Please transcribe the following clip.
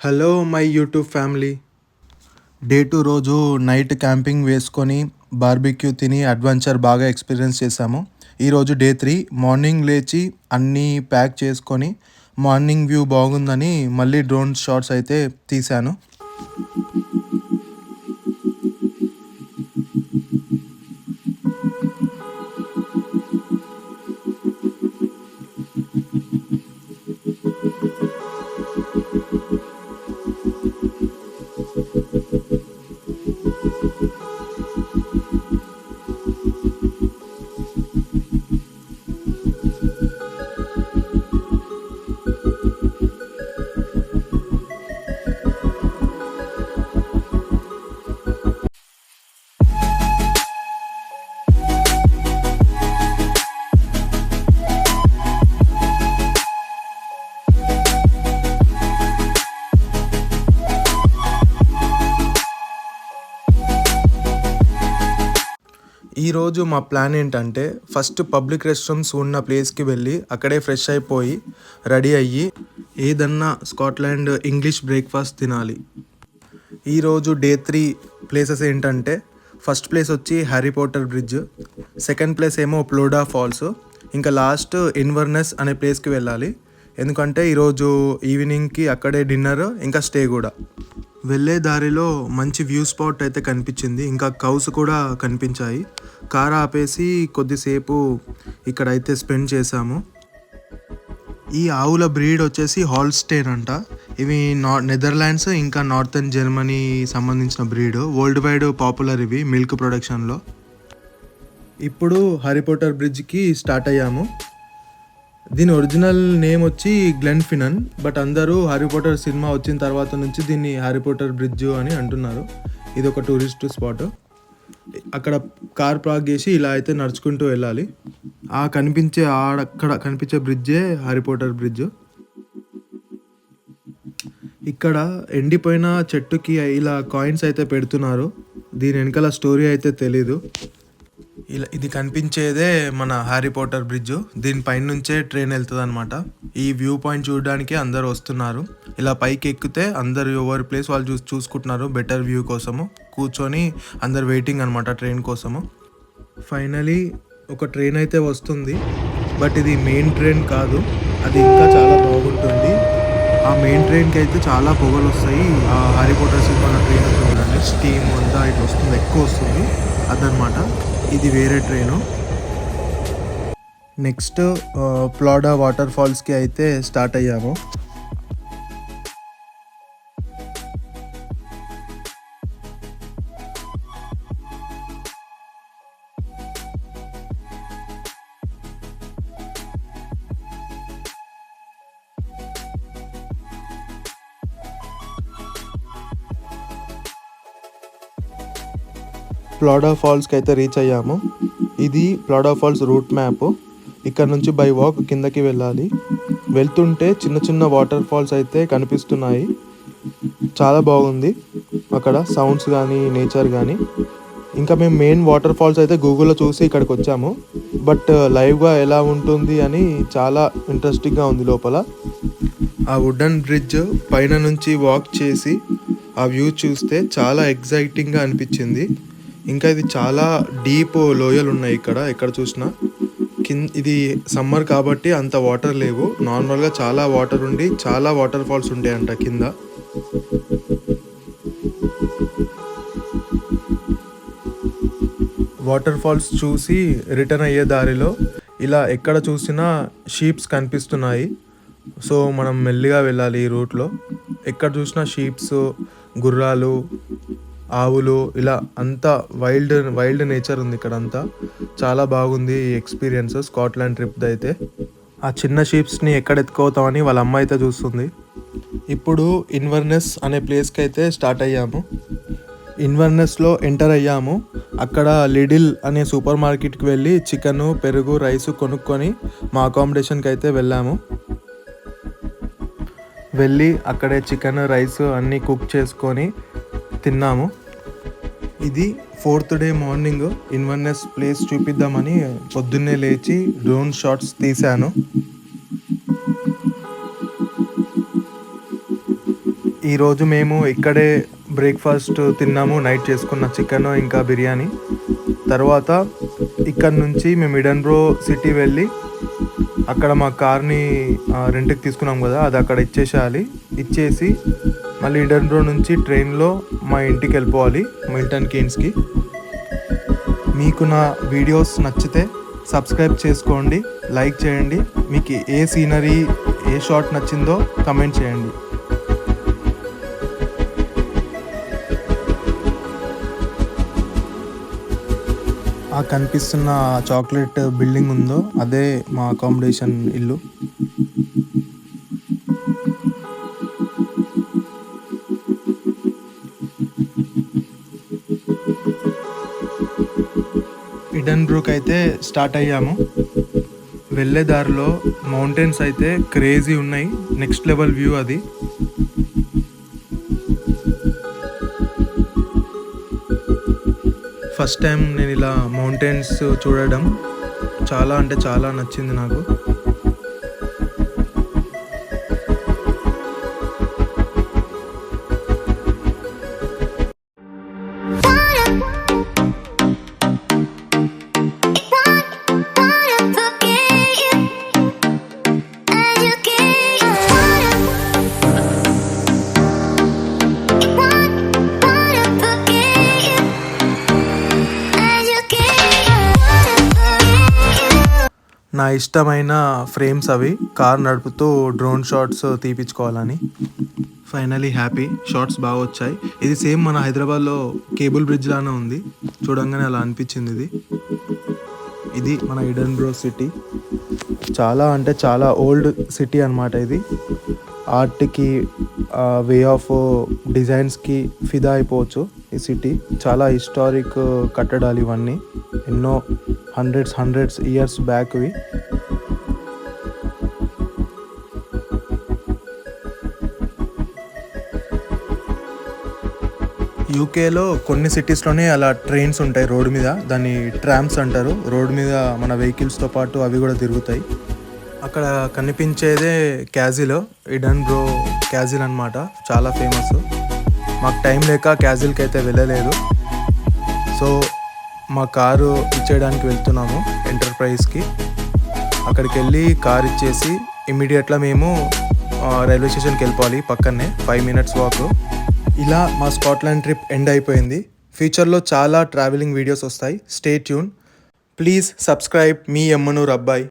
Hello my YouTube family. Day 2 రోజు night camping వేసుకొని barbecue తిని అడ్వెంచర్ బాగా ఎక్స్పీరియన్స్ చేశాము. ఈరోజు డే 3 మార్నింగ్ లేచి అన్నీ ప్యాక్ చేసుకొని మార్నింగ్ వ్యూ బాగుందని మళ్ళీ డ్రోన్ షాట్స్ అయితే తీశాను. ఈరోజు మా ప్లాన్ ఏంటంటే ఫస్ట్ పబ్లిక్ రెస్ట్ రూమ్స్ ఉన్న ప్లేస్కి వెళ్ళి అక్కడే ఫ్రెష్ అయిపోయి రెడీ అయ్యి ఏదన్నా స్కాట్లాండ్ ఇంగ్లీష్ బ్రేక్ఫాస్ట్ తినాలి. ఈరోజు డే 3 ప్లేసెస్ ఏంటంటే ఫస్ట్ ప్లేస్ వచ్చి Harry Potter bridge, second place ఏమో ఫ్లోరిడా ఫాల్స్, ఇంకా లాస్ట్ ఇన్వర్నెస్ అనే ప్లేస్కి వెళ్ళాలి. ఎందుకంటే ఈరోజు ఈవినింగ్కి అక్కడే డిన్నర్ ఇంకా స్టే కూడా. వెళ్ళే దారిలో మంచి వ్యూ స్పాట్ అయితే కనిపించింది, ఇంకా కౌస్ కూడా కనిపించాయి. కార్ ఆపేసి కొద్దిసేపు ఇక్కడైతే స్పెండ్ చేశాము. ఈ ఆవుల బ్రీడ్ వచ్చేసి హాల్స్టైన్ అంట. ఇవి నెదర్లాండ్స్ ఇంకా నార్థన్ జర్మనీ సంబంధించిన బ్రీడ్. వరల్డ్ వైడ్ పాపులర్ ఇవి మిల్క్ ప్రొడక్షన్లో. ఇప్పుడు హ్యారీ పాటర్ బ్రిడ్జ్కి స్టార్ట్ అయ్యాము. దీని ఒరిజినల్ నేమ్ వచ్చి గ్లెన్ఫినన్, బట్ అందరూ హ్యారీ పాటర్ సినిమా వచ్చిన తర్వాత నుంచి దీన్ని హ్యారీ పాటర్ బ్రిడ్జ్ అని అంటున్నారు. ఇది ఒక టూరిస్ట్ స్పాట్. అక్కడ కార్ పార్క్ చేసి ఇలా అయితే నడుచుకుంటూ వెళ్ళాలి. అక్కడ కనిపించే బ్రిడ్జే హ్యారీ పాటర్ బ్రిడ్జ్. ఇక్కడ ఎండిపోయిన చెట్టుకి ఇలా కాయిన్స్ అయితే పెడుతున్నారు. దీని వెనకాల స్టోరీ అయితే తెలీదు. ఇది కనిపించేదే మన హ్యారీ పాటర్ బ్రిడ్జ్. దీనిపైన నుంచే ట్రైన్ వెళ్తుంది అనమాట. ఈ వ్యూ పాయింట్ చూడడానికి అందరు వస్తున్నారు. ఇలా పైకి ఎక్కితే అందరు ఎవరి ప్లేస్ వాళ్ళు చూసుకుంటున్నారు బెటర్ వ్యూ కోసము. కూర్చొని అందరు వెయిటింగ్ అనమాట ట్రైన్ కోసము. ఫైనలీ ఒక ట్రైన్ అయితే వస్తుంది, బట్ ఇది మెయిన్ ట్రైన్ కాదు. అది ఇంకా చాలా బాగుంటుంది. ఆ మెయిన్ ట్రైన్కి అయితే చాలా పొగలు వస్తాయి. ఆ హ్యారీ పాటర్ సినిమా ట్రైన్ చూడండి, స్టీమ్ అంతా ఇట్లా వస్తుంది, ఎక్కువ వస్తుంది. అదనమాట. ఇది వేరే ట్రైను. నెక్స్ట్ ఫ్లోరిడా వాటర్ ఫాల్స్కి అయితే స్టార్ట్ అయ్యాము. ఫ్లోరిడా ఫాల్స్కి అయితే రీచ్ అయ్యాము. ఇది ఫ్లోరిడా ఫాల్స్ రూట్ మ్యాప్. ఇక్కడ నుంచి బై వాక్ కిందకి వెళ్ళాలి. వెళ్తుంటే చిన్న చిన్న వాటర్ ఫాల్స్ అయితే కనిపిస్తున్నాయి. చాలా బాగుంది అక్కడ సౌండ్స్ కానీ నేచర్ కానీ. ఇంకా మేము మెయిన్ వాటర్ ఫాల్స్ అయితే గూగుల్లో చూసి ఇక్కడికి వచ్చాము, బట్ లైవ్గా ఎలా ఉంటుంది అని చాలా ఇంట్రెస్టింగ్గా ఉంది లోపల. ఆ వుడెన్ బ్రిడ్జ్ పైన నుంచి వాక్ చేసి ఆ వ్యూ చూస్తే చాలా ఎగ్జైటింగ్గా అనిపించింది. ఇంకా ఇది చాలా డీప్ లోయలు ఉన్నాయి ఎక్కడ చూసినా. ఇది సమ్మర్ కాబట్టి అంత వాటర్ లేవు. నార్మల్గా చాలా వాటర్ ఉండి చాలా వాటర్ ఫాల్స్ ఉంటాయంట కింద. వాటర్ ఫాల్స్ చూసి రిటర్న్ అయ్యే దారిలో ఇలా ఎక్కడ చూసినా షీప్స్ కనిపిస్తున్నాయి. సో మనం మెల్లిగా వెళ్ళాలి ఈ రూట్లో. ఎక్కడ చూసినా షీప్స్, గుర్రాలు, ఆవులు, ఇలా అంతా వైల్డ్ నేచర్ ఉంది ఇక్కడ అంతా. చాలా బాగుంది ఈ ఎక్స్పీరియన్స్ స్కాట్లాండ్ ట్రిప్ అయితే. ఆ చిన్న షీప్స్ని ఎక్కడ ఎత్తుకోతామని వాళ్ళ అమ్మ అయితే చూస్తుంది. ఇప్పుడు ఇన్వర్నెస్ అనే ప్లేస్కి అయితే స్టార్ట్ అయ్యాము. ఇన్వర్నెస్లో ఎంటర్ అయ్యాము. అక్కడ లిడిల్ అనే సూపర్ మార్కెట్కి వెళ్ళి చికెను, పెరుగు, రైసు కొనుక్కొని మా అకామిడేషన్కి అయితే వెళ్ళాము. వెళ్ళి అక్కడే చికెన్, రైస్ అన్నీ కుక్ చేసుకొని తిన్నాము. ఇది 4th day morning. Inverness place చూపిద్దామని పొద్దున్నే లేచి డ్రోన్ షాట్స్ తీశాను. ఈరోజు మేము ఇక్కడే బ్రేక్ఫాస్ట్ తిన్నాము, నైట్ చేసుకున్న చికెన్ ఇంకా బిర్యానీ. తర్వాత ఇక్కడ నుంచి మేము ఎడిన్బరో సిటీ వెళ్ళి అక్కడ మా కార్ని రెంట్కి తీసుకున్నాం కదా, అది అక్కడ ఇచ్చేసేయాలి. ఇచ్చేసి మళ్ళీ ఎడిన్బరో నుంచి ట్రైన్లో మా ఇంటికి వెళ్ళిపోవాలి, మిల్టన్ కీన్స్కి. మీకు నా వీడియోస్ నచ్చితే సబ్స్క్రైబ్ చేసుకోండి, లైక్ చేయండి. మీకు ఏ సీనరీ, ఏ షాట్ నచ్చిందో కమెంట్ చేయండి. ఆ కనిపిస్తున్న చాక్లెట్ బిల్డింగ్ ఉందో అదే మా అకామిడేషన్ ఇల్లు. ఎడిన్బరోకి అయితే స్టార్ట్ అయ్యాము. వెళ్ళే దారిలో మౌంటైన్స్ అయితే క్రేజీ ఉన్నాయి, నెక్స్ట్ లెవెల్ వ్యూ అది. ఫస్ట్ టైం నేను ఇలా మౌంటైన్స్ చూడడం చాలా అంటే చాలా నచ్చింది నాకు. నా ఇష్టమైన ఫ్రేమ్స్ అవి, కార్ నడుపుతూ డ్రోన్ షాట్స్ తీపించుకోవాలని. ఫైనలీ హ్యాపీ, షాట్స్ బాగా వచ్చాయి. ఇది సేమ్ మన హైదరాబాద్లో కేబుల్ బ్రిడ్జ్ లానే ఉంది, చూడంగానే అలా అనిపించింది. ఇది మన ఎడిన్బరో సిటీ. చాలా అంటే చాలా ఓల్డ్ సిటీ అన్నమాట ఇది. ఆర్ట్కి, వే ఆఫ్ డిజైన్స్కి ఫిదా అయిపోవచ్చు ఈ సిటీ. చాలా హిస్టారిక్ కట్టడాలు ఇవన్నీ, ఎన్నో హండ్రెడ్స్ ఇయర్స్ బ్యాక్వి. యూకేలో కొన్ని సిటీస్లోనే అలా ట్రైన్స్ ఉంటాయి రోడ్డు మీద, దాన్ని ట్రామ్స్ అంటారు. రోడ్డు మీద మన వెహికల్స్తో పాటు అవి కూడా తిరుగుతాయి. అక్కడ కనిపించేదే క్యాజిల్, ఎడిన్బరో క్యాజిల్ అనమాట, చాలా ఫేమస్. మాకు టైం లేక క్యాజిల్కి అయితే వెళ్ళలేదు. సో మా కారు ఇచ్చేయడానికి వెళ్తున్నాము ఎంటర్ప్రైజ్కి. అక్కడికి వెళ్ళి కార్ ఇచ్చేసి ఇమ్మీడియట్గా మేము రైల్వే స్టేషన్కి వెళ్ళిపోవాలి, పక్కనే 5 minutes వాక్. ఇలా మా స్కాట్లాండ్ ట్రిప్ ఎండ్ అయిపోయింది. ఫ్యూచర్లో చాలా ట్రావెలింగ్ వీడియోస్ వస్తాయి. Stay tune. ప్లీజ్ సబ్స్క్రైబ్ మీ ఎమ్మనూరు అబ్బాయి.